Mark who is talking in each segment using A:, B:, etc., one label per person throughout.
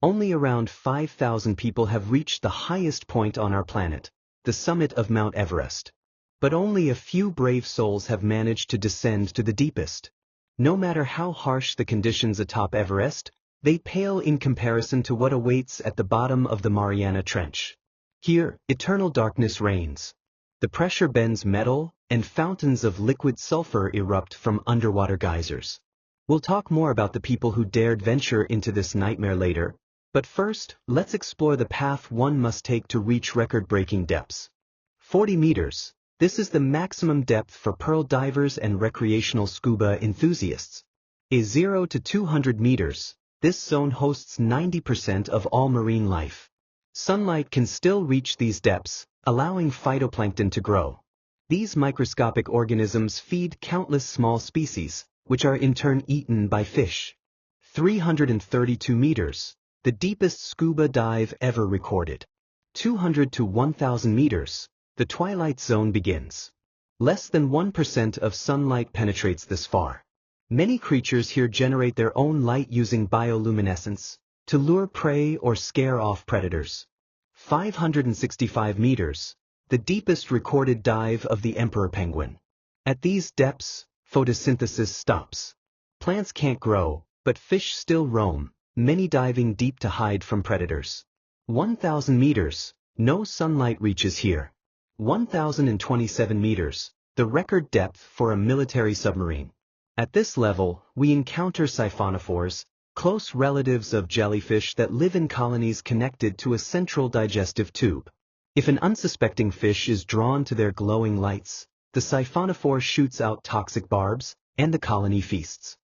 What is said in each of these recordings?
A: Only around 5,000 people have reached the highest point on our planet, the summit of Mount Everest. But only a few brave souls have managed to descend to the deepest. No matter how harsh the conditions atop Everest, they pale in comparison to what awaits at the bottom of the Mariana Trench. Here, eternal darkness reigns. The pressure bends metal, and fountains of liquid sulfur erupt from underwater geysers. We'll talk more about the people who dared venture into this nightmare later, but first, let's explore the path one must take to reach record-breaking depths. 40 meters. This is the maximum depth for pearl divers and recreational scuba enthusiasts. 0 to 200 meters. This zone hosts 90% of all marine life. Sunlight can still reach these depths, allowing phytoplankton to grow. These microscopic organisms feed countless small species, which are in turn eaten by fish. 332 meters. The deepest scuba dive ever recorded. 200 to 1,000 meters. The twilight zone begins. Less than 1% of sunlight penetrates this far. Many creatures here generate their own light using bioluminescence to lure prey or scare off predators. 565 meters. The deepest recorded dive of the emperor penguin. At these depths, photosynthesis stops. Plants can't grow, but fish still roam, many diving deep to hide from predators. 1,000 meters. No sunlight reaches here. 1,027 meters. The record depth for a military submarine. At this level, we encounter siphonophores, close relatives of jellyfish that live in colonies connected to a central digestive tube. If an unsuspecting fish is drawn to their glowing lights, the siphonophore shoots out toxic barbs, and the colony feasts.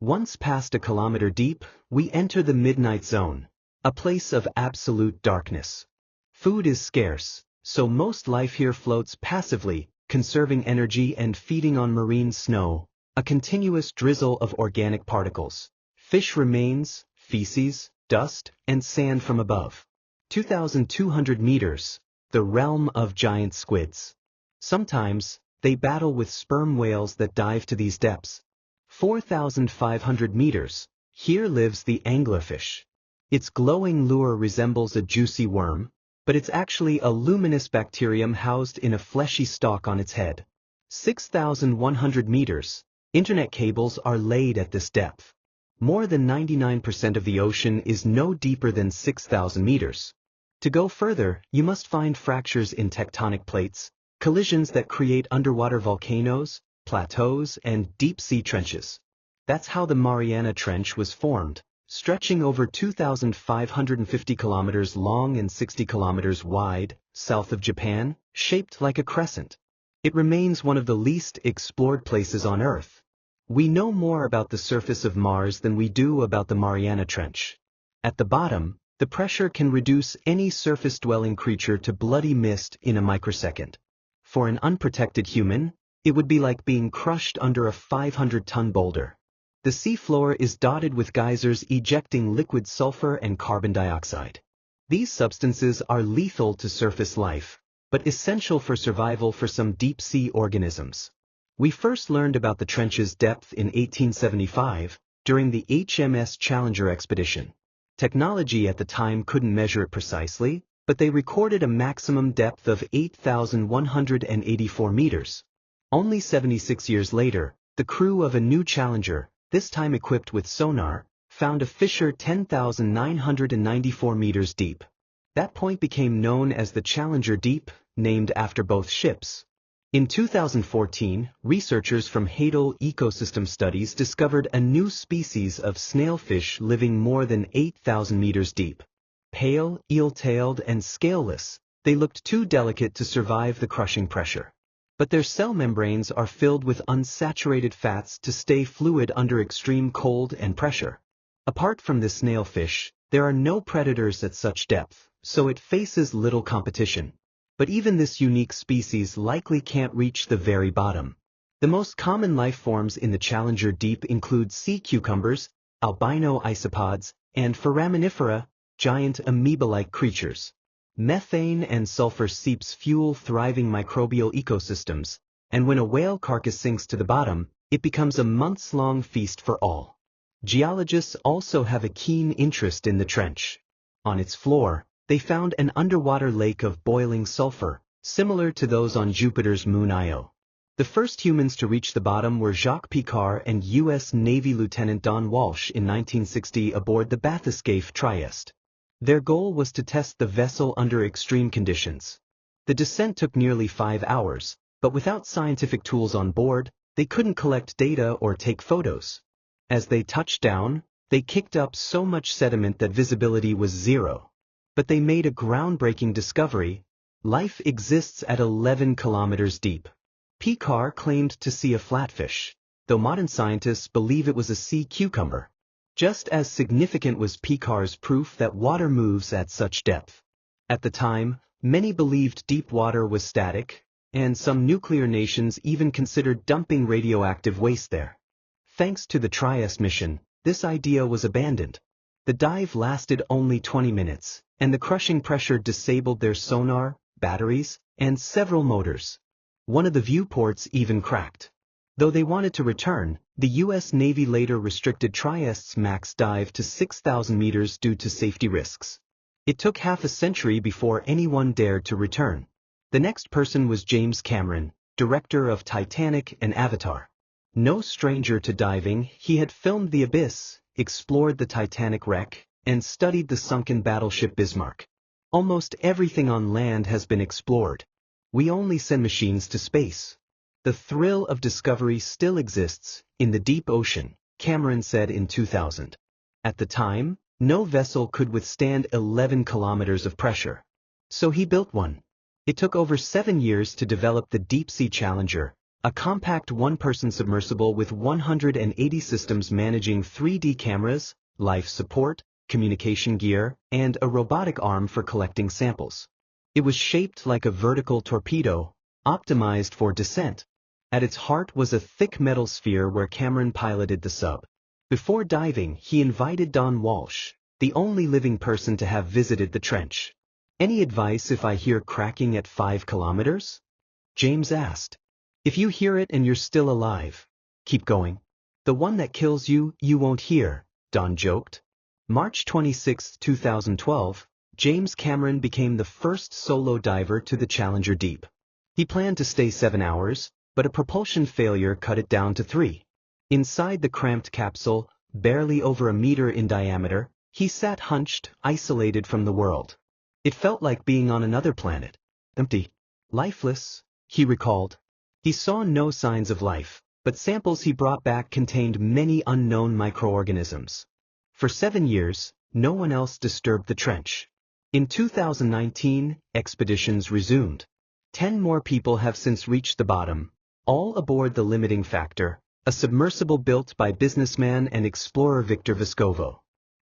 A: Once past a kilometer deep, we enter the midnight zone, a place of absolute darkness. Food is scarce, so most life here floats passively, conserving energy and feeding on marine snow, a continuous drizzle of organic particles. Fish remains, feces, dust, and sand from above. 2,200 meters, the realm of giant squids. Sometimes, they battle with sperm whales that dive to these depths. 4,500 meters, here lives the anglerfish. Its glowing lure resembles a juicy worm, but it's actually a luminous bacterium housed in a fleshy stalk on its head. 6,100 meters, internet cables are laid at this depth. More than 99% of the ocean is no deeper than 6,000 meters. To go further, you must find fractures in tectonic plates, collisions that create underwater volcanoes, plateaus, and deep-sea trenches. That's how the Mariana Trench was formed, stretching over 2,550 kilometers long and 60 kilometers wide, south of Japan, shaped like a crescent. It remains one of the least explored places on Earth. We know more about the surface of Mars than we do about the Mariana Trench. At the bottom, the pressure can reduce any surface-dwelling creature to bloody mist in a microsecond. For an unprotected human, it would be like being crushed under a 500-ton boulder. The seafloor is dotted with geysers ejecting liquid sulfur and carbon dioxide. These substances are lethal to surface life, but essential for survival for some deep-sea organisms. We first learned about the trench's depth in 1875, during the HMS Challenger expedition. Technology at the time couldn't measure it precisely, but they recorded a maximum depth of 8,184 meters. Only 76 years later, the crew of a new Challenger, this time equipped with sonar, found a fissure 10,994 meters deep. That point became known as the Challenger Deep, named after both ships. In 2014, researchers from Hadal Ecosystem Studies discovered a new species of snailfish living more than 8,000 meters deep. Pale, eel-tailed, and scaleless, they looked too delicate to survive the crushing pressure. But their cell membranes are filled with unsaturated fats to stay fluid under extreme cold and pressure. Apart from this snailfish, there are no predators at such depth, so it faces little competition. But even this unique species likely can't reach the very bottom. The most common life forms in the Challenger Deep include sea cucumbers, albino isopods, and foraminifera, giant amoeba-like creatures. Methane and sulfur seeps fuel thriving microbial ecosystems, and when a whale carcass sinks to the bottom, it becomes a months-long feast for all. Geologists also have a keen interest in the trench. On its floor, they found an underwater lake of boiling sulfur, similar to those on Jupiter's moon Io. The first humans to reach the bottom were Jacques Piccard and U.S. Navy Lieutenant Don Walsh in 1960 aboard the bathyscaphe Trieste. Their goal was to test the vessel under extreme conditions. The descent took nearly 5 hours, but without scientific tools on board, they couldn't collect data or take photos. As they touched down, they kicked up so much sediment that visibility was zero. But they made a groundbreaking discovery: life exists at 11 kilometers deep. Piccard claimed to see a flatfish, though modern scientists believe it was a sea cucumber. Just as significant was Piccard's proof that water moves at such depth. At the time, many believed deep water was static, and some nuclear nations even considered dumping radioactive waste there. Thanks to the Trieste mission, this idea was abandoned. The dive lasted only 20 minutes, and the crushing pressure disabled their sonar, batteries, and several motors. One of the viewports even cracked. Though they wanted to return, the U.S. Navy later restricted Trieste's max dive to 6,000 meters due to safety risks. It took half a century before anyone dared to return. The next person was James Cameron, director of Titanic and Avatar. No stranger to diving, he had filmed the abyss, explored the Titanic wreck, and studied the sunken battleship Bismarck. Almost everything on land has been explored. We only send machines to space. The thrill of discovery still exists in the deep ocean, Cameron said in 2000. At the time, no vessel could withstand 11 kilometers of pressure. So he built one. It took over 7 years to develop the Deep-Sea Challenger, a compact one-person submersible with 180 systems managing 3D cameras, life support, communication gear, and a robotic arm for collecting samples. It was shaped like a vertical torpedo, optimized for descent. At its heart was a thick metal sphere where Cameron piloted the sub. Before diving, he invited Don Walsh, the only living person to have visited the trench. "Any advice if I hear cracking at 5 kilometers?" James asked. "If you hear it and you're still alive, keep going. The one that kills you, you won't hear," Don joked. March 26, 2012, James Cameron became the first solo diver to the Challenger Deep. He planned to stay 7 hours, but a propulsion failure cut it down to 3. Inside the cramped capsule, barely over a meter in diameter, he sat hunched, isolated from the world. It felt like being on another planet. Empty. Lifeless, he recalled. He saw no signs of life, but samples he brought back contained many unknown microorganisms. For 7 years, no one else disturbed the trench. In 2019, expeditions resumed. 10 more people have since reached the bottom, all aboard the Limiting Factor, a submersible built by businessman and explorer Victor Vescovo.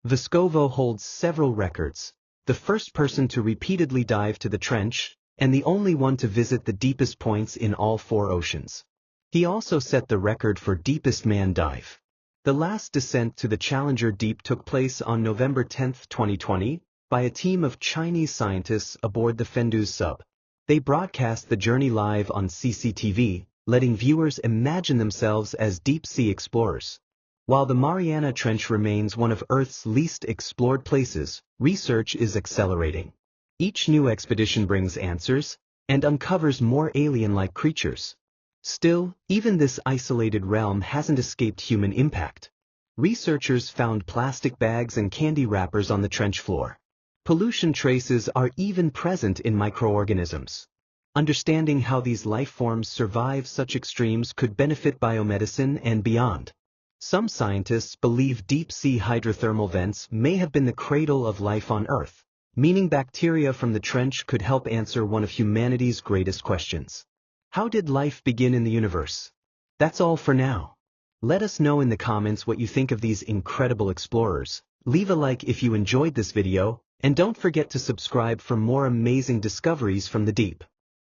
A: Vescovo holds several records: the first person to repeatedly dive to the trench, and the only one to visit the deepest points in all 4 oceans. He also set the record for deepest manned dive. The last descent to the Challenger Deep took place on November 10, 2020, by a team of Chinese scientists aboard the Fendu sub. They broadcast the journey live on CCTV, letting viewers imagine themselves as deep-sea explorers. While the Mariana Trench remains one of Earth's least explored places, research is accelerating. Each new expedition brings answers and uncovers more alien-like creatures. Still, even this isolated realm hasn't escaped human impact. Researchers found plastic bags and candy wrappers on the trench floor. Pollution traces are even present in microorganisms. Understanding how these life forms survive such extremes could benefit biomedicine and beyond. Some scientists believe deep-sea hydrothermal vents may have been the cradle of life on Earth, meaning bacteria from the trench could help answer one of humanity's greatest questions. How did life begin in the universe? That's all for now. Let us know in the comments what you think of these incredible explorers. Leave a like if you enjoyed this video, and don't forget to subscribe for more amazing discoveries from the deep.